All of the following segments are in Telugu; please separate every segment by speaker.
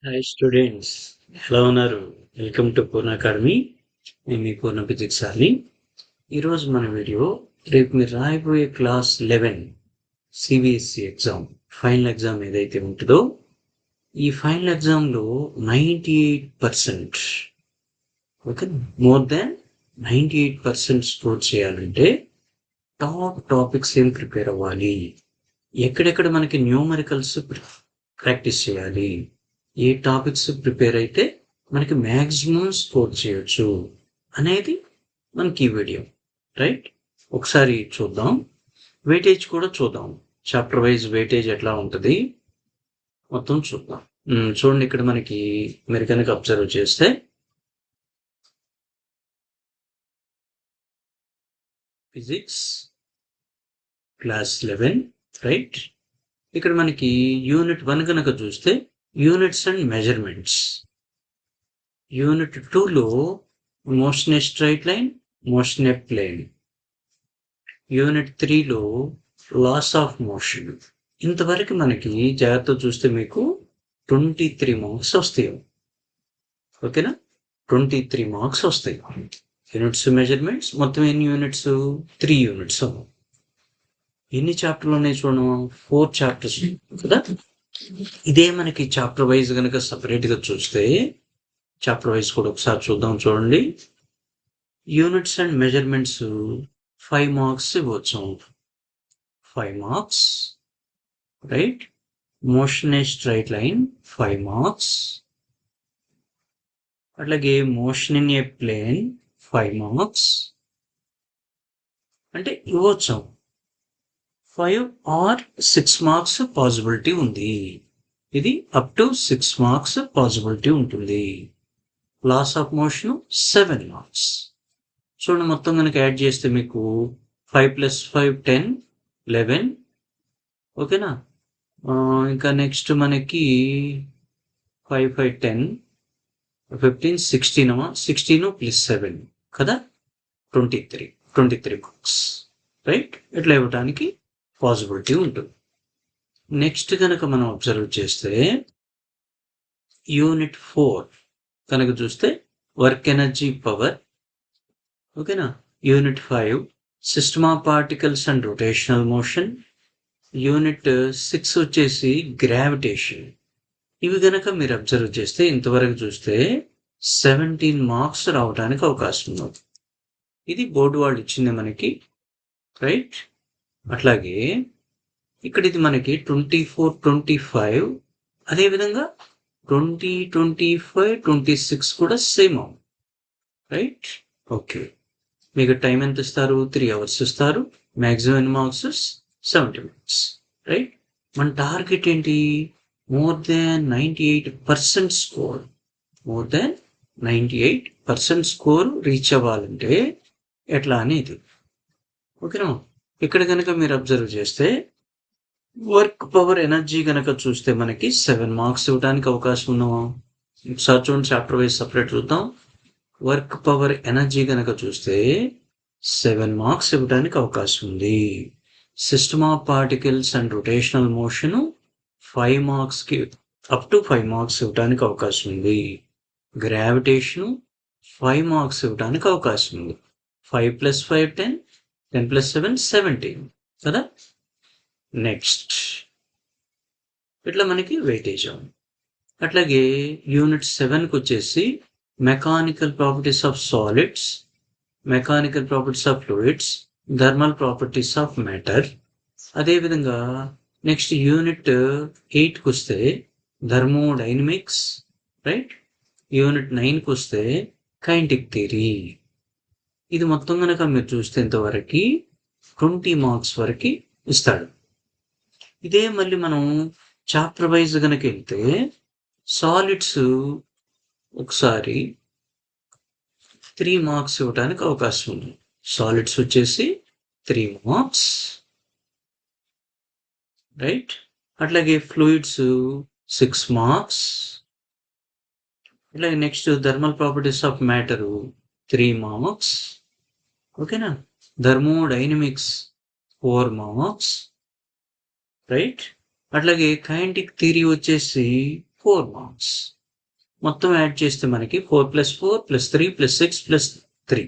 Speaker 1: హాయ్ స్టూడెంట్స్, ఎలా ఉన్నారు? Welcome to Purna academy. నేను మీ పూర్ణ ఫిజిక్స్ సార్ని. ఈరోజు మన వీడియో రేపు మీరు రాయబోయే class 11 CBSE exam, final exam ఏదైతే ఉంటుందో ఈ ఫైనల్ ఎగ్జామ్లో 98%, ఓకే, మోర్ దాన్ 98% స్కోర్ చేయాలంటే టాపిక్స్ ఏం ప్రిపేర్ అవ్వాలి, ఎక్కడెక్కడ మనకి న్యూమరికల్స్ ప్రాక్టీస్ చేయాలి, ఏ టాపిక్స్ ప్రిపేర్ అయితే మనకి మ్యాక్సిమం స్కోర్ చేయొచ్చు అనేది మనకి ఈ వీడియో, రైట్? ఒకసారి చూద్దాం, వెయిటేజ్ కూడా చూద్దాం, చాప్టర్ వైజ్ వెయిటేజ్ ఎట్లా ఉంటుంది మొత్తం చూద్దాం. చూడండి, ఇక్కడ మనకి మీరు కనుక అబ్జర్వ్ చేస్తే ఫిజిక్స్ క్లాస్ 11, రైట్? ఇక్కడ మనకి యూనిట్ 1 కనుక చూస్తే యూనిట్స్ అండ్ మెజర్మెంట్స్. యూనిట్ 2లో motion a straight line, motion a plane. Unit 3లో లాస్ ఆఫ్ మోషన్. ఇంతవరకు మనకి జాగ్రత్త చూస్తే మీకు 23 మార్క్స్ వస్తాయి, ఓకేనా? 23 మార్క్స్ వస్తాయి. యూనిట్స్, మెజర్మెంట్స్ మొత్తం ఎన్ని యూనిట్స్? 3 యూనిట్స్. ఎన్ని చాప్టర్లు ఉన్నాయి చూడము? 4 చాప్టర్స్ కదా. ఇదే మనకి చాప్టర్ వైజ్ కనుక సపరేట్ గా చూస్తే, చాప్టర్ వైజ్ కూడా ఒకసారి చూద్దాం. చూడండి, యూనిట్స్ అండ్ మెజర్మెంట్స్ 5 మార్క్స్ ఇవ్వచ్చు, 5 marks, right? Motion a straight line 5 marks, అట్లాగే motion in a plane 5 marks. అంటే ఇవ్వచ్చు 5 or 6 మార్క్స్ పాసిబిలిటీ ఉంది. ఇది అప్ టు 6 మార్క్స్ పాసిబిలిటీ ఉంటుంది. Laws of motion 7 marks. చూడండి, మొత్తం కనుక యాడ్ చేస్తే మీకు 5 + 5 10, 11, ఓకేనా? ఇంకా నెక్స్ట్ మనకి 5 5 10 15 16, 16 + 7 కదా, 23 మార్క్స్, రైట్? ఇట్లా ఇవ్వడానికి పాసిబిలిటీ ఉంటుంది. నెక్స్ట్ కనుక మనం అబ్జర్వ్ చేస్తే యూనిట్ 4 కనుక చూస్తే వర్క్ ఎనర్జీ పవర్, ఓకేనా? Unit 5 system of particles and rotational motion. Unit 6 వచ్చేసి గ్రావిటేషన్. ఇవి కనుక మీరు అబ్జర్వ్ చేస్తే ఇంతవరకు చూస్తే 17 మార్క్స్ రావడానికి అవకాశం ఉంది. ఇది బోర్డు వాళ్ళు ఇచ్చింది మనకి, రైట్? అట్లాగే ఇక్కడ ఇది మనకి 24 25, అదేవిధంగా 20 25 26 కూడా సేమ్, రైట్? ఓకే, మీకు టైం ఎంత ఇస్తారు? 3 hours ఇస్తారు. Maximum marks 70 marks, right? మన టార్గెట్ ఏంటి? More than 98% score. More than 98% score reach అవ్వాలంటే ఎట్లా అనేది, ఓకేనా? ఇక్కడ కనుక మీరు అబ్జర్వ్ చేస్తే వర్క్ పవర్ ఎనర్జీ కనుక చూస్తే మనకి 7 మార్క్స్ ఇవ్వడానికి అవకాశం ఉన్నావా? ఒకసారి చూడండి, చాప్టర్ వైజ్ సపరేట్ చూద్దాం. వర్క్ పవర్ ఎనర్జీ కనుక చూస్తే 7 మార్క్స్ ఇవ్వడానికి అవకాశం ఉంది. System of particles and rotational motion 5 మార్క్స్కి అప్ టు 5 మార్క్స్ ఇవ్వడానికి అవకాశం ఉంది. గ్రావిటేషన్ 5 మార్క్స్ ఇవ్వడానికి అవకాశం ఉంది. 5 + 5 10, 10 + 7 17 కదా. నెక్స్ట్ ఇట్లా మనకి వెయిటేజ్ ఉంది. అట్లాగే యూనిట్ 7కి వచ్చేసి mechanical properties of solids, mechanical properties of fluids, thermal properties of matter. అదేవిధంగా నెక్స్ట్ యూనిట్ 8కి వస్తే థర్మోడైనమిక్స్, రైట్? యూనిట్ 9కి వస్తే కైనెటిక్ థియరీ. ఇది మొత్తం కనుక మీరు చూస్తే ఇంతవరకు 20 మార్క్స్ వరకు ఇస్తాడు. ఇదే మళ్ళీ మనం చాప్టర్ వైజ్ కనుక వెళ్తే సాలిడ్స్ ఒకసారి 3 మార్క్స్ ఇవ్వడానికి అవకాశం ఉంది. సాలిడ్స్ వచ్చేసి 3 మార్క్స్, రైట్? అట్లాగే ఫ్లూయిడ్స్ 6 మార్క్స్. ఇట్లాగే next thermal properties of matter 3 marks, ఓకేనా? Thermodynamics 4 marks, right? అట్లాగే కైనెటిక్ థియరీ వచ్చేసి 4 మార్క్స్. మొత్తం యాడ్ చేస్తే మనకి 4 + 4 + 3 + 6 + 3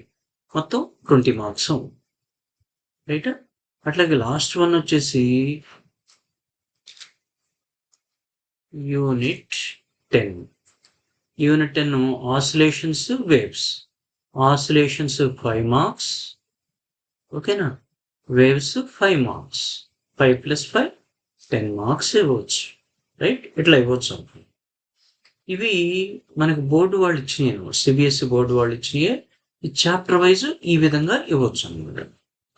Speaker 1: మొత్తం 20 మార్క్స్. రైట్. అట్లాగే లాస్ట్ వన్ వచ్చేసి unit 10. Unit 10 oscillations waves. Oscillations 5 marks. ఓకేనా. Waves 5 marks. 5 + 5 10 మార్క్స్ ఇవ్వచ్చు. రైట్. ఇట్లా ఇవ్వచ్చు. ఇవి మనకు బోర్డు వాళ్ళు ఇచ్చినాయి, సిబిఎస్ఈ బోర్డు వాళ్ళు ఇచ్చినాయి. ఈ చాప్టర్ వైజ్ ఈ విధంగా ఇవ్వచ్చు అనమాట.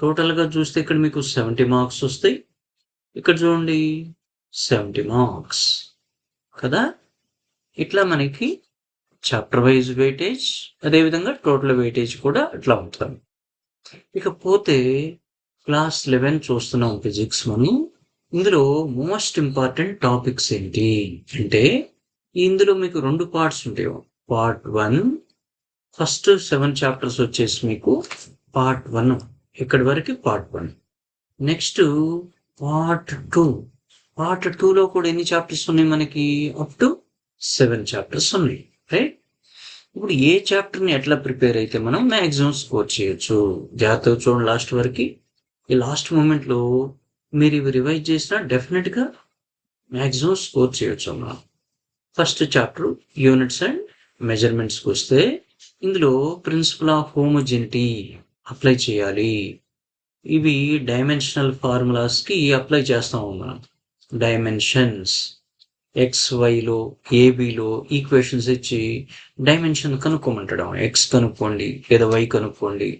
Speaker 1: టోటల్గా చూస్తే ఇక్కడ మీకు 70 మార్క్స్ వస్తాయి. ఇక్కడ చూడండి 70 మార్క్స్ కదా. ఇట్లా మనకి చాప్టర్ వైజ్ వెయిటేజ్, అదేవిధంగా టోటల్ వెయిటేజ్ కూడా ఇట్లా ఉంటుంది. ఇకపోతే క్లాస్ 11 చూస్తున్నాం ఫిజిక్స్ మనం. ఇందులో మోస్ట్ ఇంపార్టెంట్ టాపిక్స్ ఏంటి అంటే, ఇందులో మీకు 2 పార్ట్స్ ఉంటాయి. పార్ట్ 1 ఫస్ట్ 7 చాప్టర్స్ వచ్చేసి మీకు పార్ట్ 1, ఇక్కడి వరకు పార్ట్ 1. Next part 2. పార్ట్ 2లో కూడా ఎన్ని చాప్టర్స్ ఉన్నాయి మనకి? అప్ టు 7 చాప్టర్స్ ఉన్నాయి. రైట్. ఇప్పుడు ఏ చాప్టర్ని ఎట్లా ప్రిపేర్ అయితే మనం మ్యాక్సిమం స్కోర్ చేయొచ్చు. జాగ్రత్తగా చూడండి లాస్ట్ వరకు. ఈ లాస్ట్ మూమెంట్లో మీరు ఇవి రివైజ్ చేసినా డెఫినెట్గా మ్యాక్సిమం స్కోర్ చేయొచ్చు అమ్మా. ఫస్ట్ చాప్టర్ యూనిట్స్ అండ్ మెజర్మెంట్స్కి వస్తే, ఇందులో ప్రిన్సిపల్ ఆఫ్ హోమోజెనిటీ అప్లై చేయాలి. ఇవి డైమెన్షనల్ ఫార్ములాస్కి అప్లై చేస్తాము మనం. డైమెన్షన్స్ XYలో ఏబిలో ఈక్వేషన్స్ ఇచ్చి డైమెన్షన్ కనుక్కోమంటాడు. X కనుక్కోండి, లేదా Y కనుక్కోండి,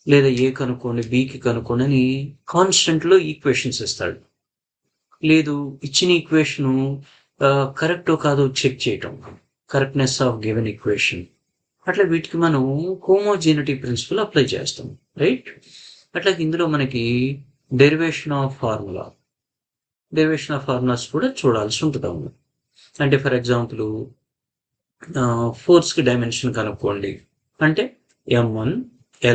Speaker 1: లేదా ఏ కనుక్కోండి, బికి కనుక్కోండి అని కాన్స్టెంట్లో ఈక్వేషన్స్ ఇస్తాడు. లేదు ఇచ్చిన ఈక్వేషను కరెక్టో కాదో చెక్ చేయటం, కరెక్ట్నెస్ ఆఫ్ గివెన్ ఈక్వేషన్. అట్లా వీటికి మనం హోమోజెనిటీ ప్రిన్సిపల్ అప్లై చేస్తాం. రైట్. అట్లాగే ఇందులో మనకి డెరివేషన్ ఆఫ్ ఫార్ములాస్ కూడా చూడాల్సి ఉంటుంది. అంటే ఫర్ ఎగ్జాంపుల్ ఫోర్స్కి డైమెన్షన్ కనుక్కోండి అంటే M1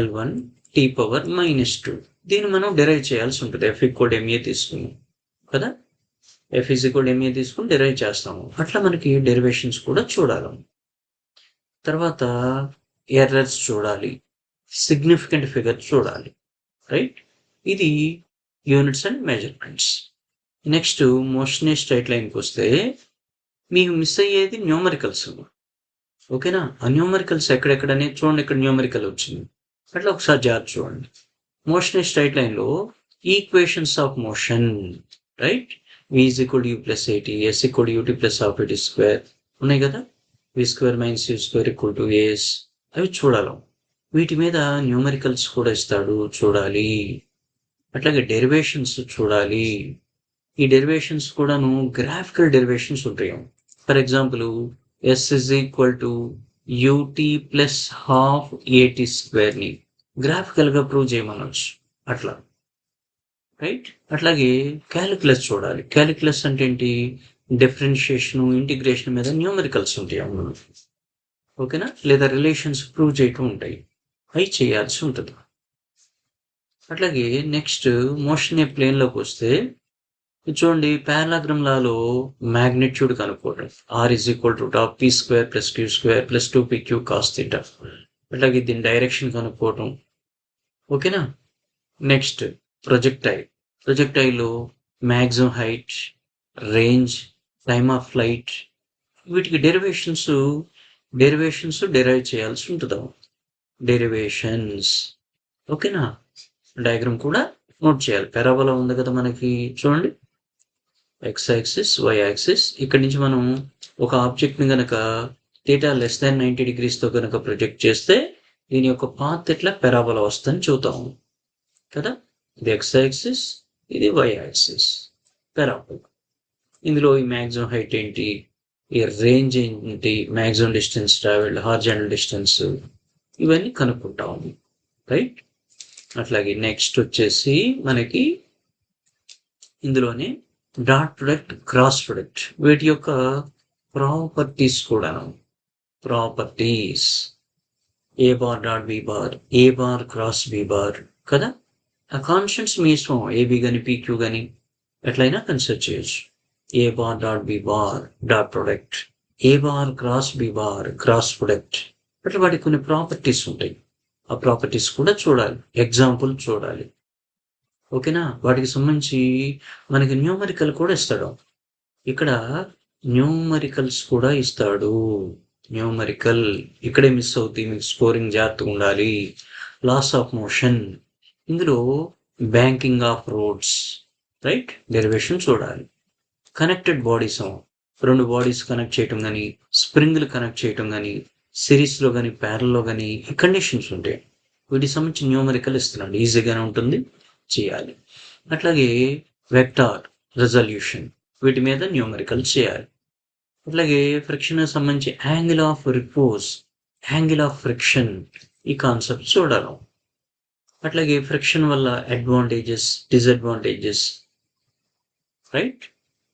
Speaker 1: L1 T⁻⁻². దీన్ని మనం డెరైవ్ చేయాల్సి ఉంటుంది. F = ma తీసుకున్నాం కదా. F = ma తీసుకుని డెరైవ్ చేస్తాము. అట్లా మనకి డెరివేషన్స్ కూడా చూడాలి. తర్వాత ఎర్రర్స్ చూడాలి, సిగ్నిఫికెంట్ ఫిగర్ చూడాలి. రైట్. ఇది units and measurements. Next motion straight లైన్కి వస్తే మీకు మిస్ అయ్యేది న్యూమరికల్స్. ఓకేనా. ఆ న్యూమరికల్స్ ఎక్కడెక్కడనే చూడండి. ఇక్కడ న్యూమరికల్ వచ్చింది. అట్లా ఒకసారి జాగ్రత్త చూడండి. మోషన్ స్ట్రైట్ లైన్లో equations of motion. Right. V = U + AT, S = UT + ½ ఉన్నాయి కదా. V² - U² = AS. అవి చూడాలి. వీటి మీద న్యూమరికల్స్ కూడా ఇస్తాడు, చూడాలి. అట్లాగే డెరివేషన్స్ చూడాలి. ఈ డెరివేషన్స్ కూడాను గ్రాఫికల్ డెరివేషన్స్ ఉంటాయి. ఫర్ ఎగ్జాంపుల్ S = UT + ½ గ్రాఫికల్గా ప్రూవ్ చేయమనొచ్చు. అట్లా. రైట్. అట్లాగే క్యాలిక్యులస్ చూడాలి. క్యాలిక్యులస్ అంటే ఏంటి? డిఫరెన్షియేషన్, ఇంటిగ్రేషన్ మీద న్యూమరికల్స్ ఉంటాయి అందులో. ఓకేనా. లేదా రిలేషన్స్ ప్రూవ్ చేయటం ఉంటాయి, అవి చేయాల్సి ఉంటుంది. అట్లాగే నెక్స్ట్ మోషన్ ప్లేన్లోకి వస్తే చూడండి, పారాలాగ్రామ్ లాలో మ్యాగ్నిట్యూడ్ కనుక్కోవడం. R = P² + Q² + 2pq cos θ. అట్లాగే దీని డైరెక్షన్ కనుక్కోవటం. ఓకేనా. నెక్స్ట్ ప్రొజెక్టైల్లో maximum height, range, time of flight, వీటికి డెరివేషన్స్ డెరైవ్ చేయాల్సి ఉంటుంది. డెరివేషన్స్. ఓకేనా. డయాగ్రామ్ కూడా నోట్ చేయాలి. పారాబోలా ఉంది కదా మనకి, చూడండి. X axis, Y axis. ఇక్కడి నుంచి మనం ఒక ఆబ్జెక్ట్ని గనక θ < 90 degreesతో కనుక ప్రొజెక్ట్ చేస్తే దీని యొక్క పాత్ ఎట్లా పారాబోలా వస్తుందని చూద్దాం కదా. ఇది X యాక్సిస్, ఇది Y యాక్సిస్. పారాబోలా. ఇందులో ఈ మ్యాక్సిమం హైట్ ఏంటి, ఈ రేంజ్ ఏంటి, maximum distance travelled, horizontal distance, ఇవన్నీ కనుక్కుంటాము. రైట్. అట్లాగే నెక్స్ట్ వచ్చేసి మనకి ఇందులోనే డాట్ ప్రొడక్ట్, క్రాస్ ప్రొడక్ట్, వీటి యొక్క ప్రాపర్టీస్ కూడా. Properties A bar dot B bar, A bar cross B bar కదా. ఆ కాన్స్టెంట్స్ మీ ఇష్టం, AB కానీ PQ కానీ ఎట్లయినా కన్సిడర్ చేయొచ్చు. A bar dot B bar dot product A bar cross B bar cross product, అట్లా వాటికి కొన్ని ప్రాపర్టీస్ ఉంటాయి. ఆ ప్రాపర్టీస్ కూడా చూడాలి, ఎగ్జాంపుల్ చూడాలి. ఓకేనా? వాటికి సంబంధించి మనకి న్యూమరికల్ కూడా ఇస్తాడు. ఇక్కడ న్యూమరికల్స్ కూడా ఇస్తాడు. న్యూమరికల్ ఇక్కడే మిస్ అవుతుంది, మీకు స్కోరింగ్ జాగ్రత్తగా ఉండాలి. లాస్ ఆఫ్ మోషన్, ఇందులో banking of roads, right, derivation చూడాలి. కనెక్టెడ్ బాడీస్, రెండు బాడీస్ కనెక్ట్ చేయటం కానీ, స్ప్రింగ్లు కనెక్ట్ చేయటం కానీ, సిరీస్లో కానీ ప్యారల్లో కానీ కండిషన్స్ ఉంటాయి. వీటికి సంబంధించి న్యూమరికల్ ఇస్తున్నాడు, ఈజీగానే ఉంటుంది, చేయాలి. అట్లాగే వెక్టార్, రెజల్యూషన్, వీటి మీద న్యూమరికల్ చేయాలి. అట్లాగే ఫ్రిక్షన్ సంబంధించి angle of repose, angle of friction, ఈ కాన్సెప్ట్ చూడాలి. అట్లాగే ఫ్రిక్షన్ వల్ల అడ్వాంటేజెస్, డిసడ్వాంటేజెస్, రైట్,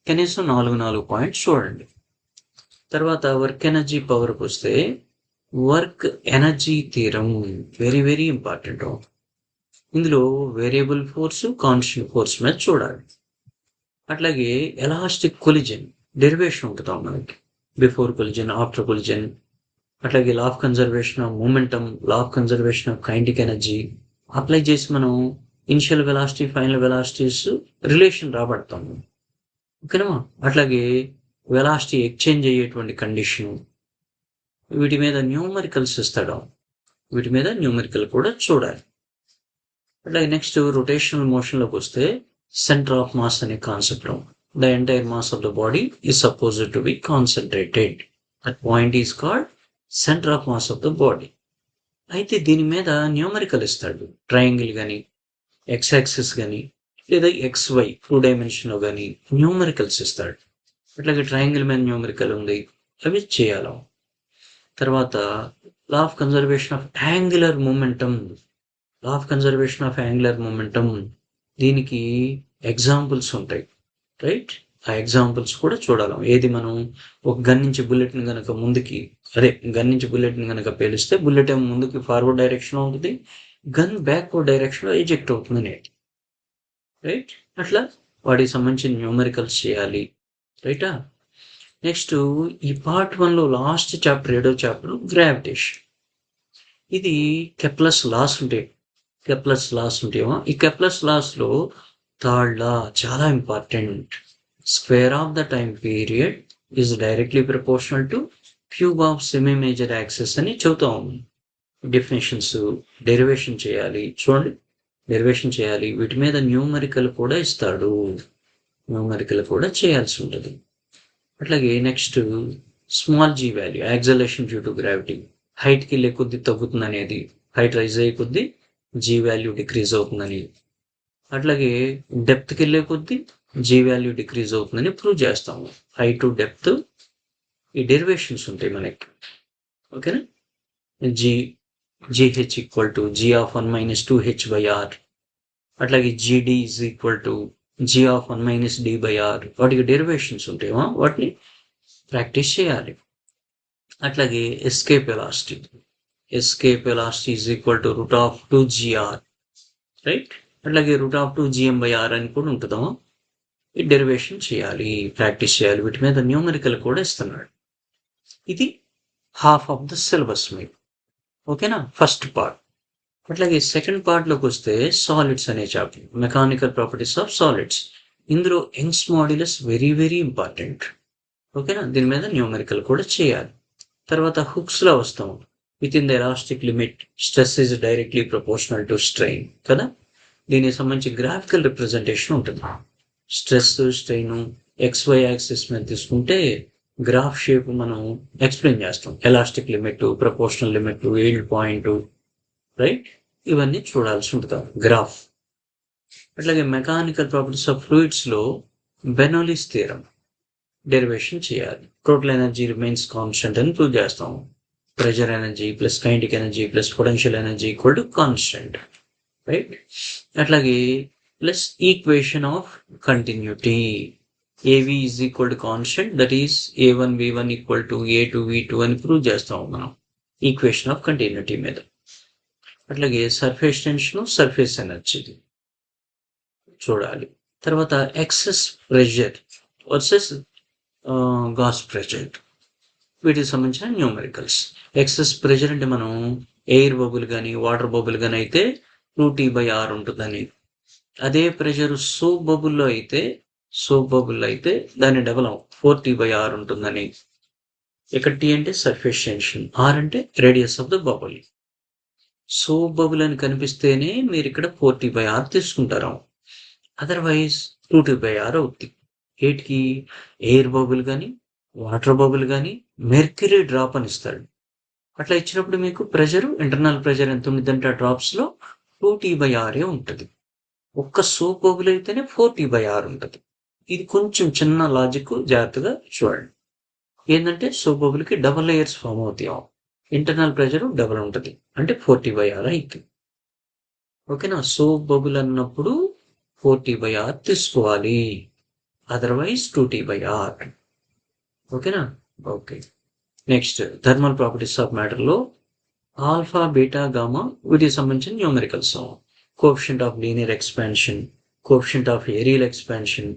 Speaker 1: కనీసం 4 పాయింట్స్ చూడండి. తర్వాత వర్క్ ఎనర్జీ పవర్కి వస్తే work energy theorem very very important. ఇందులో వేరియబుల్ ఫోర్స్, కాన్స్టెంట్ ఫోర్స్ మీద చూడాలి. అట్లాగే ఎలాస్టిక్ కొలిజన్ డెరివేషన్ ఉంటుందా మనకి, బిఫోర్ కొలిజన్, ఆఫ్టర్ కొలిజన్. అట్లాగే law of conservation of momentum, law of conservation of kinetic energy apply చేసి మనం initial velocity, final velocities relation రాబడతాము. ఓకేనా? అట్లాగే వెలాసిటీ ఎక్స్చేంజ్ అయ్యేటువంటి కండిషన్, వీటి మీద న్యూమరికల్స్ ఇస్తాడు. వీటి మీద న్యూమరికల్ కూడా చూడాలి. అట్లాగే నెక్స్ట్ రొటేషనల్ మోషన్లోకి వస్తే సెంటర్ ఆఫ్ మాస్ అనే concept. The entire mass of the body is supposed to be concentrated. That point is called centre of mass of the body. అయితే దీని మీద న్యూమరికల్ ఇస్తాడు. ట్రయాంగిల్ కానీ, ఎక్స్ యాక్సిస్ కానీ, లేదా XY 2 డైమెన్షన్లో కానీ న్యూమరికల్స్ ఇస్తాడు. అట్లాగే ట్రయాంగిల్ మీద న్యూమరికల్ ఉంది, అవి చేయాలి. తర్వాత లా of conservation of angular momentum, law of conservation of angular momentum, దీనికి ఎగ్జాంపుల్స్ ఉంటాయి, రైట్. ఆ ఎగ్జాంపుల్స్ కూడా చూడాలి. ఏది మనం ఒక గన్ నుంచి బుల్లెట్ని కనుక ముందుకి, గన్ నుంచి బుల్లెట్ని కనుక పేలిస్తే బుల్లెట్ ఏమో ముందుకి ఫార్వర్డ్ డైరెక్షన్ ఉంటుంది, గన్ బ్యాక్వర్డ్ డైరెక్షన్లో ఎజెక్ట్ అవుతుంది అనేది, రైట్. అట్లా వాటికి సంబంధించిన న్యూమరికల్స్ చేయాలి, రైటా. నెక్స్ట్ ఈ పార్ట్ 1లో లాస్ట్ చాప్టర్, 7వ చాప్టర్ గ్రావిటేషన్. ఇది కెప్లర్స్ లాస్ ఉంటాయి. ఉంటాయేమో. ఈ కెప్లర్స్ లాస్లో థర్డ్ లా చాలా important. Square of the time period is directly proportional to cube of semi major access అని చెబుతాం. డెఫినేషన్స్, డెరివేషన్ చేయాలి. చూడండి, డెరివేషన్ చేయాలి. వీటి మీద న్యూమరికల్ కూడా ఇస్తాడు, న్యూమరికల్ కూడా చేయాల్సి ఉంటుంది. అట్లాగే next small g value, acceleration due to gravity. హైట్కి వెళ్ళే కొద్దీ తగ్గుతుంది అనేది, హైట్ రైజ్ అయ్యే కొద్దీ జీ వాల్యూ డిక్రీజ్ అవుతుందని. అట్లాగే డెప్త్కి వెళ్ళే కొద్దీ జీ వాల్యూ డిక్రీజ్ అవుతుందని ప్రూవ్ చేస్తాము. హైట్ టు డెప్త్ ఈ డెరివేషన్స్ ఉంటాయి మనకి, ఓకేనా. GH equal to G of 1 - 2h/r. అట్లాగే GD is equal to G of 1 - d/r. వాటికి డెరివేషన్స్ ఉంటాయేమో, వాటిని ప్రాక్టీస్ చేయాలి. అట్లాగే escape velocity is equal to √2gr, right. అట్లాగే √2gm/r అని కూడా ఉంటుందామో, ఈ డెరివేషన్ చేయాలి, ప్రాక్టీస్ చేయాలి. వీటి మీద న్యూమరికల్ కూడా ఇస్తున్నాడు. ఇది హాఫ్ ఆఫ్ ద సిలబస్ మీకు, ఓకేనా, ఫస్ట్ పార్ట్. అట్లాగే సెకండ్ పార్ట్లోకి వస్తే సాలిడ్స్ అనే chapter, mechanical properties of solids. ఇందులో Young's modulus very very important, ఓకేనా. దీని మీద న్యూమరికల్ కూడా చేయాలి. తర్వాత హుక్స్లో వస్తాం. Within the elastic limit stress is directly proportional to strain కదా. దీనికి సంబంధించి గ్రాఫికల్ రిప్రజెంటేషన్ ఉంటుంది. స్ట్రెస్, స్ట్రెయిన్ XY యాక్సిస్ మీద తీసుకుంటే గ్రాఫ్ షేప్ మనం ఎక్స్ప్లెయిన్ చేస్తాం. Elastic limit, proportional limit, yield point, right, ఇవన్నీ చూడాల్సి ఉంటుంది గ్రాఫ్. అట్లాగే మెకానికల్ ప్రాపర్టీస్ ఆఫ్ ఫ్లూయిడ్స్లో బెర్నౌలీస్ థియరం డెరివేషన్ చేయాలి. టోటల్ ఎనర్జీ రిమైన్స్ కాన్స్టెంట్ అని ప్రూవ్ చేస్తాం. Pressure energy plus kinetic energy plus potential energy equal to constant, right. అట్లాగే plus equation of continuity, AV is equal to constant, that is A1V1 equal to A2V2 అని ప్రూవ్ చేస్తాం మనం ఈక్వేషన్ ఆఫ్ కంటిన్యూటీ మీద. అట్లాగే సర్ఫేస్ టెన్షన్, సర్ఫేస్ ఎనర్జీ చూడాలి. తర్వాత excess pressure versus gas pressure. వీటికి సంబంధించిన న్యూమరికల్స్. ఎక్సెస్ ప్రెషర్ అంటే మనం ఎయిర్ బబుల్ కానీ వాటర్ బబుల్ కానీ అయితే 2T/R ఉంటుందని. అదే ప్రెషర్ సోప్ బబుల్లో అయితే దాని డబల్ 4T/R ఉంటుందని. ఇక్కడ T అంటే సర్ఫేస్ టెన్షన్, R అంటే radius of the bubble. Soap bubble అని కనిపిస్తేనే మీరు ఇక్కడ 4T/R తీసుకుంటారు, అదర్వైజ్ 2T/R అవుతుంది. ఏటికి? ఎయిర్ బబుల్ కానీ వాటర్ బబుల్ కానీ మెర్క్యూరీ డ్రాప్ అని ఇస్తాడు. అట్లా ఇచ్చినప్పుడు మీకు ప్రెషర్, ఇంటర్నల్ ప్రెషర్ ఎంత ఉంటుందంటే ఆ డ్రాప్స్లో 2T/R ఉంటుంది. ఒక్క సోప్ బబుల్ అయితేనే 4T/R ఉంటుంది. ఇది కొంచెం చిన్న లాజిక్, జాగ్రత్తగా చూడండి. ఏంటంటే సోప్ బబుల్కి డబల్ లేయర్స్ ఫామ్ అవుతాయి, ఇంటర్నల్ ప్రెషర్ డబల్ ఉంటుంది, అంటే 4T/R అవుతుంది. ఓకేనా? సోప్ బబుల్ అన్నప్పుడు 4T/R తీసుకోవాలి, అదర్వైజ్ 2T/R. ఓకేనా? Okay. Next thermal properties of మ్యాటర్లో ఆల్ఫా, బీటా, గామా వీటికి సంబంధించిన numericals. Coefficient of linear expansion, coefficient of areal expansion,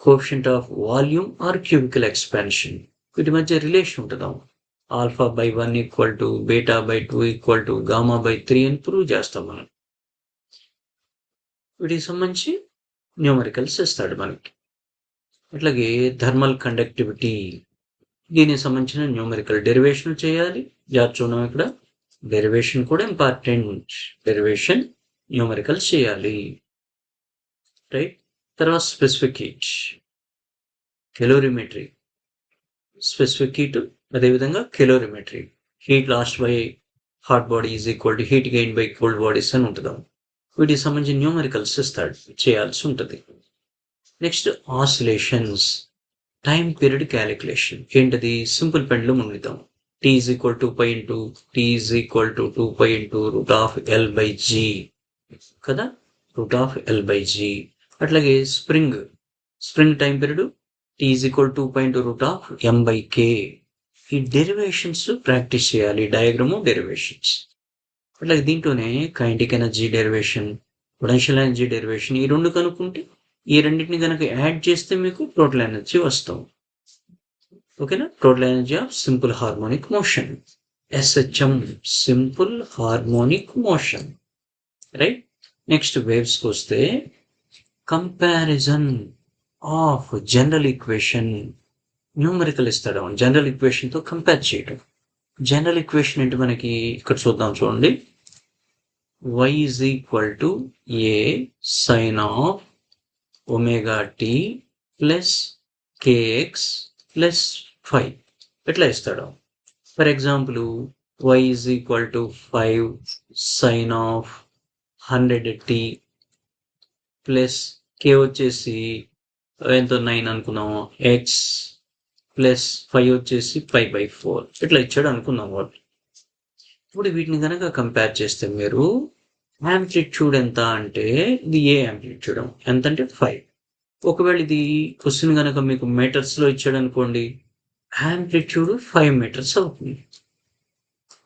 Speaker 1: coefficient of volume or cubical expansion. వీటి మధ్య రిలేషన్ ఉంటుందా? α/1 = β/2 = γ/3 అని ప్రూవ్ చేస్తాం మనం. వీటికి సంబంధించి న్యూమరికల్స్ ఇస్తాడు మనకి. అట్లాగే థర్మల్ కండక్టివిటీ, దీనికి సంబంధించిన న్యూమరికల్ డెరివేషన్ చేయాలి. చూద్దాం ఇక్కడ డెరివేషన్ కూడా ఇంపార్టెంట్. డెరివేషన్ న్యూమరికల్ చేయాలి, రైట్? తర్వాత specific heat, calorimetry, specific heat అదేవిధంగా calorimetry. Heat lost by hot body is equal to heat gain by cold bodies అని ఉంటుంది. వీటికి సంబంధించిన న్యూమరికల్స్ ఇస్తాడు, చేయాల్సి ఉంటుంది. Next oscillations, time period calculation. ఏంటది? సింపుల్ పెండ్లూమ్ ఉండిద్దాం. T is equal to pi into T is equal to 2 pi into root of L/G కదా, root of L/G. అట్లాగే spring time period T is equal to 2 pi into root of M/K. ఈ డెరివేషన్స్ ప్రాక్టీస్ చేయాలి, డయాగ్రాము డెరివేషన్స్. అట్లాగే దీంట్లోనే kinetic energy derivation, potential energy derivation, ఈ రెండు కనుక్కుంటే ఈ రెండింటిని కనుక యాడ్ చేస్తే మీకు టోటల్ ఎనర్జీ వస్తాం. ఓకేనా? Total energy of simple harmonic motion, SHM, simple harmonic motion, right? Next వేవ్స్కి వస్తే comparison of general equation. Numerical ఇస్తాడు, జనరల్ ఈక్వేషన్తో కంపేర్ చేయడం. జనరల్ ఈక్వేషన్ ఏంటి మనకి ఇక్కడ చూద్దాం, చూడండి. Y is equal to A sin of omega t plus kx plus 5 ఎట్లా ఇస్తాడు? For example y is equal to 5 sin of 100t plus k వచ్చేసి ఎంతో 9 అనుకున్నాము, x ప్లస్ 5 వచ్చేసి 5/4 ఇట్లా ఇచ్చాడు అనుకుందాం. వాటి ఇప్పుడు వీటిని కనుక కంపేర్ చేస్తే మీరు యాంప్లిట్యూడ్ ఎంత అంటే ఇది ఏ యాంప్లిట్యూడ్ ఎంత అంటే 5. ఒకవేళ ఇది క్వశ్చన్ కనుక మీకు మీటర్స్లో ఇచ్చాడు అనుకోండి, యాంప్లిట్యూడ్ 5 మీటర్స్ అవుతుంది.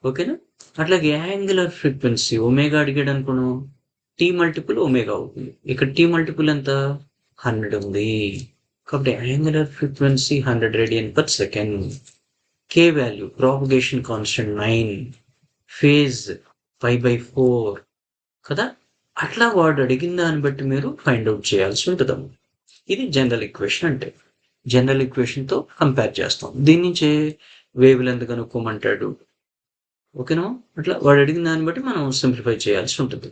Speaker 1: ఓకేనా? అట్లాగే యాంగులర్ ఫ్రీక్వెన్సీ ఒమేగా అడిగాడు అనుకున్నాం, T మల్టిపుల్ ఒమేగా అవుతుంది. ఇక్కడ T మల్టిపుల్ ఎంత? 100 ఉంది, కాబట్టి angular frequency 100 radian/s. K value, propagation constant 9, phase 5/4 కదా. అట్లా వాడు అడిగిన దాన్ని బట్టి మీరు ఫైండ్ అవుట్ చేయాల్సి ఉంటుంది. ఇది జనరల్ ఈక్వేషన్ అంటే. జనరల్ ఈక్వేషన్తో కంపేర్ చేస్తాం. దీని నుంచే వేవ్ లెంత్ కనుక్కోమంటాడు. ఓకేనా? అట్లా వాడు అడిగిన దాన్ని బట్టి మనం సింప్లిఫై చేయాల్సి ఉంటుంది.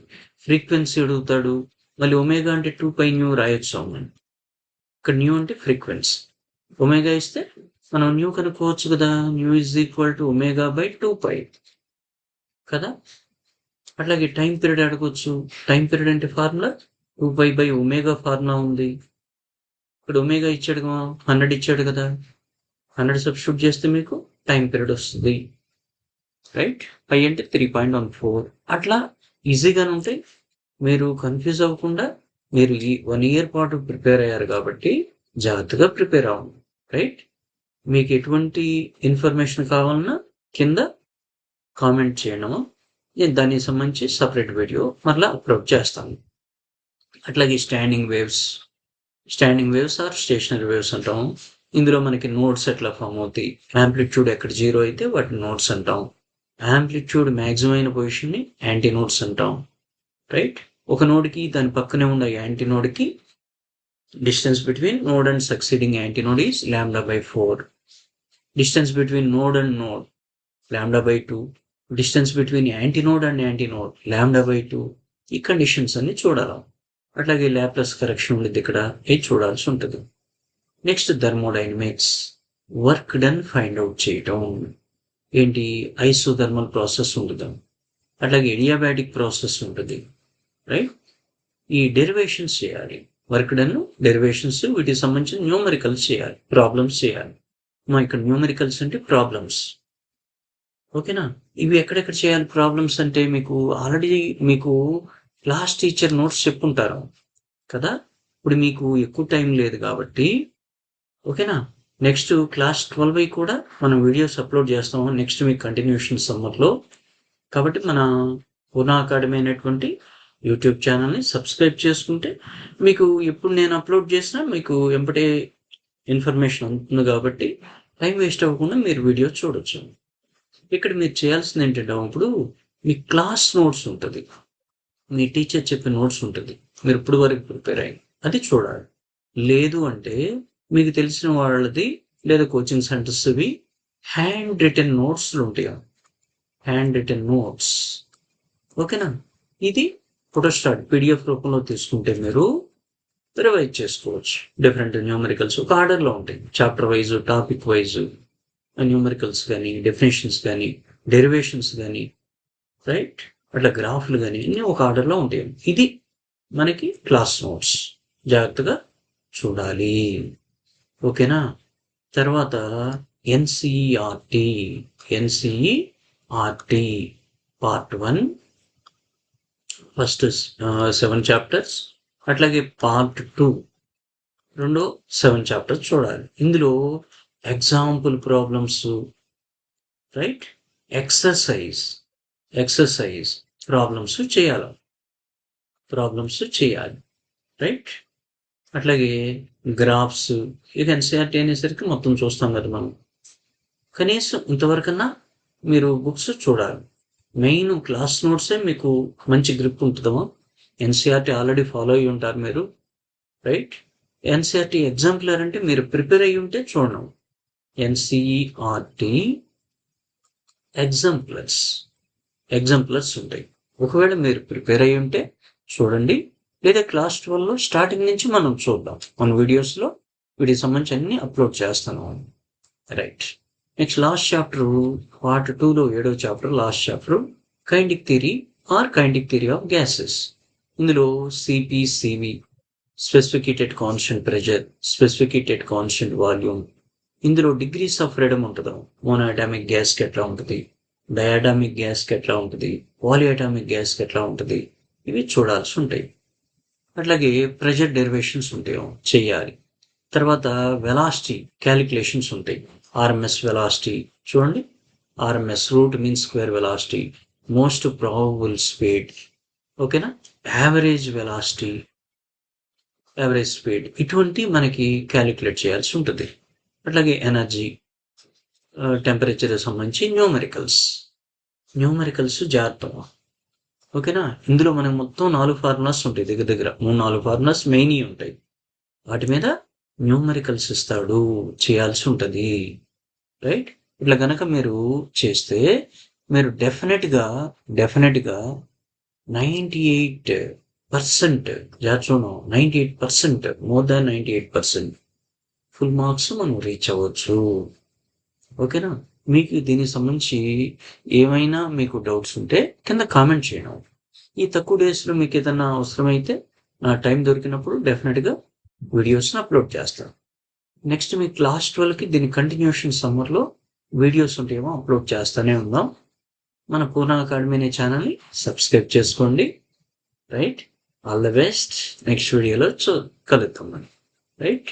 Speaker 1: ఫ్రీక్వెన్సీ అడుగుతాడు, మళ్ళీ ఒమేగా అంటే 2πν రాయొచ్చు. మనం ఇక్కడ న్యూ అంటే ఫ్రీక్వెన్సీ, ఒమేగా ఇస్తే మనం న్యూ కనుక్కోవచ్చు కదా. New is equal to omega/2π కదా. అట్లాగే టైం పీరియడ్ అడగవచ్చు. టైం పీరియడ్ అంటే ఫార్ములా 2π/ω ఫార్ములా ఉంది. ఇక్కడ ఒమేగా ఇచ్చాడు, 100 ఇచ్చాడు కదా, 100 సబ్స్టిట్యూట్ చేస్తే మీకు టైం పీరియడ్ వస్తుంది, రైట్? పై అంటే 3.14. అట్లా ఈజీగానే ఉంటాయి. మీరు కన్ఫ్యూజ్ అవ్వకుండా, మీరు ఈ 1 year పాటు ప్రిపేర్ అయ్యారు కాబట్టి జాగ్రత్తగా ప్రిపేర్ అవ్వండి, రైట్? మీకు ఎటువంటి ఇన్ఫర్మేషన్ కావాలన్నా కింద కామెంట్ చేయడము, నేను దానికి సంబంధించి సపరేట్ వీడియో మరలా అప్లోడ్ చేస్తాను. అట్లాగే standing waves or stationary waves అంటాము. ఇందులో మనకి నోడ్స్ ఎట్లా ఫామ్ అవుతాయి, యాంప్లిట్యూడ్ ఎక్కడ 0 అయితే వాటిని నోడ్స్ అంటాం, యాంప్లిట్యూడ్ మ్యాక్సిమం అయిన పొజిషన్ని యాంటీ నోడ్స్ అంటాం. రైట్, ఒక నోడ్కి దాని పక్కనే ఉన్న యాంటీ నోడ్కి distance between node and succeeding antinode is λ/4. Distance between node and node λ/2. Distance between antinode and antinode λ/2. ఈ కండిషన్స్ అన్ని చూడాలి. అట్లాగే లాప్లాస్ కరెక్షన్ ఉండేది ఇక్కడ, ఇది చూడాల్సి ఉంటుంది. Next thermodynamics, work done find out చేయటం. ఏంటి, ఐసోథర్మల్ ప్రాసెస్ ఉంటుంది, అట్లాగే ఎడియాబాటిక్ ప్రాసెస్ ఉంటుంది. రైట్, ఈ డెరివేషన్స్ చేయాలి. వర్క్ డన్ డెరివేషన్స్, వీటికి సంబంధించిన న్యూమరికల్స్ చేయాలి, ప్రాబ్లమ్స్ చేయాలి. మా ఇక్కడ న్యూమరికల్స్ అంటే ప్రాబ్లమ్స్. ఓకేనా, ఇవి ఎక్కడెక్కడ చేయాలి ప్రాబ్లమ్స్ అంటే మీకు ఆల్రెడీ మీకు క్లాస్ టీచర్ నోట్స్ చెప్పుంటారు కదా. ఇప్పుడు మీకు ఎక్కువ టైం లేదు కాబట్టి, ఓకేనా, నెక్స్ట్ క్లాస్ 12 కూడా మనం వీడియోస్ అప్లోడ్ చేస్తాము. నెక్స్ట్ మీకు కంటిన్యూషన్ సమ్మర్లో. కాబట్టి మన పూర్ణ అకాడమీ అనేటువంటి యూట్యూబ్ ఛానల్ని సబ్స్క్రైబ్ చేసుకుంటే మీకు ఎప్పుడు నేను అప్లోడ్ చేసినా మీకు ఎంపటే ఇన్ఫర్మేషన్ ఉంటుంది. కాబట్టి టైం వేస్ట్ అవ్వకుండా మీరు వీడియో చూడొచ్చు. ఇక్కడ మీరు చేయాల్సింది ఏంటంటే, ఇప్పుడు మీ క్లాస్ నోట్స్ ఉంటుంది, మీ టీచర్ చెప్పే నోట్స్ ఉంటుంది, మీరు ఇప్పుడు వరకు ప్రిపేర్ అయ్యి అది చూడాలి. లేదు అంటే మీకు తెలిసిన వాళ్ళది లేదా కోచింగ్ సెంటర్స్వి హ్యాండ్ రిటెన్ నోట్స్లు ఉంటాయి, హ్యాండ్ రిటెన్ నోట్స్. ఓకేనా, ఇది ఫోటోస్టాట్ పీడిఎఫ్ రూపంలో తీసుకుంటే మీరు రివైజ్ చేసుకోవచ్చు. డిఫరెంట్ న్యూమరికల్స్ ఒక ఆర్డర్లో ఉంటాయి, chapter wise, topic wise, numericals కానీ, డెఫినేషన్స్ కానీ, డెరివేషన్స్ కానీ, రైట్, అట్లా గ్రాఫ్లు కానీ అన్నీ ఒక ఆర్డర్లో ఉంటాయి. ఇది మనకి క్లాస్ నోట్స్, జాగ్రత్తగా చూడాలి. ఓకేనా, తర్వాత ఎన్సిఈఆర్టీ పార్ట్ 1 ఫస్ట్ 7 చాప్టర్స్, అట్లాగే పార్ట్ 2 రెండో 7 చాప్టర్స్ చూడాలి. ఇందులో example problems, right, exercise problems చేయాలి. రైట్, అట్లాగే గ్రాఫ్స్. ఇక ఎన్సీఆర్టీ అనేసరికి మొత్తం చూస్తాం కదా మనం. కనీసం ఇంతవరకన్నా మీరు బుక్స్ చూడాలి. మెయిన్ క్లాస్ నోట్సే మీకు మంచి గ్రిప్ ఉంటుందమ్మా. ఎన్సీఆర్టీ ఆల్రెడీ ఫాలో అయ్యి ఉంటారు మీరు. రైట్, ఎన్సీఆర్టీ ఎగ్జాంపులర్ అంటే మీరు ప్రిపేర్ అయ్యి ఉంటే చూడడం. ఎన్సీఆర్టీ ఎగ్జాంపులర్స్ ఉంటాయి. ఒకవేళ మీరు ప్రిపేర్ అయ్యి ఉంటే చూడండి, లేదా క్లాస్ 12లో స్టార్టింగ్ నుంచి మనం చూద్దాం. మన వీడియోస్లో వీటికి సంబంధించి అన్ని అప్లోడ్ చేస్తాను. Right, next last chapter part 2లో 7వ chapter, last chapter kinetic theory of gases. ఇందులో C P C V, specific heated constant pressure, specific heated constant volume. ఇందులో డిగ్రీస్ ఆఫ్ ఫ్రీడమ్ ఉంటుంది. మోనోఅటామిక్ గ్యాస్కి ఎట్లా ఉంటుంది, డయాటామిక్ గ్యాస్కి ఎట్లా ఉంటుంది, పాలియాటామిక్ గ్యాస్కి ఎట్లా ఉంటుంది, ఇవి చూడాల్సి ఉంటాయి. అట్లాగే ప్రెషర్ డెరివేషన్స్ ఉంటాయో చేయాలి. తర్వాత వెలాసిటీ క్యాలిక్యులేషన్స్ ఉంటాయి. ఆర్ఎంఎస్ వెలాసిటీ చూడండి, RMS root mean square velocity, most probable speed, ఓకేనా, యావరేజ్ వెలాసిటీ, యావరేజ్ స్పీడ్, ఇటువంటి మనకి క్యాలిక్యులేట్ చేయాల్సి ఉంటుంది. అట్లాగే ఎనర్జీ, టెంపరేచర్ సంబంధించి న్యూమరికల్స్ జాగ్రత్త. ఓకేనా, ఇందులో మనకు మొత్తం 4 ఫార్ములాస్ ఉంటాయి, దగ్గర 3-4 ఫార్ములాస్ మెయిన్ ఉంటాయి. వాటి మీద న్యూమరికల్స్ ఇస్తాడు, చేయాల్సి ఉంటుంది. రైట్, ఇట్లా కనుక మీరు చేస్తే మీరు డెఫినెట్గా 98% జాగ్రత్త, 98%, మోర్ దాన్ 98% ఫుల్ మార్క్స్ మనం రీచ్ అవ్వచ్చు. ఓకేనా, మీకు దీనికి సంబంధించి ఏమైనా మీకు డౌట్స్ ఉంటే కింద కామెంట్ చేయడం. ఈ తక్కువ డేస్లో మీకు ఏదైనా అవసరమైతే నా టైం దొరికినప్పుడు డెఫినెట్గా వీడియోస్ని అప్లోడ్ చేస్తాను. నెక్స్ట్ మీ క్లాస్ 12కి దీని కంటిన్యూషన్ సమ్మర్లో వీడియోస్ ఉంటేమో అప్లోడ్ చేస్తూనే ఉందాం. మన పూర్ణ అకాడమీ అనే ఛానల్ని సబ్స్క్రైబ్ చేసుకోండి. Right, all the best. Next వీడియోలో కలుద్దాం. రైట్.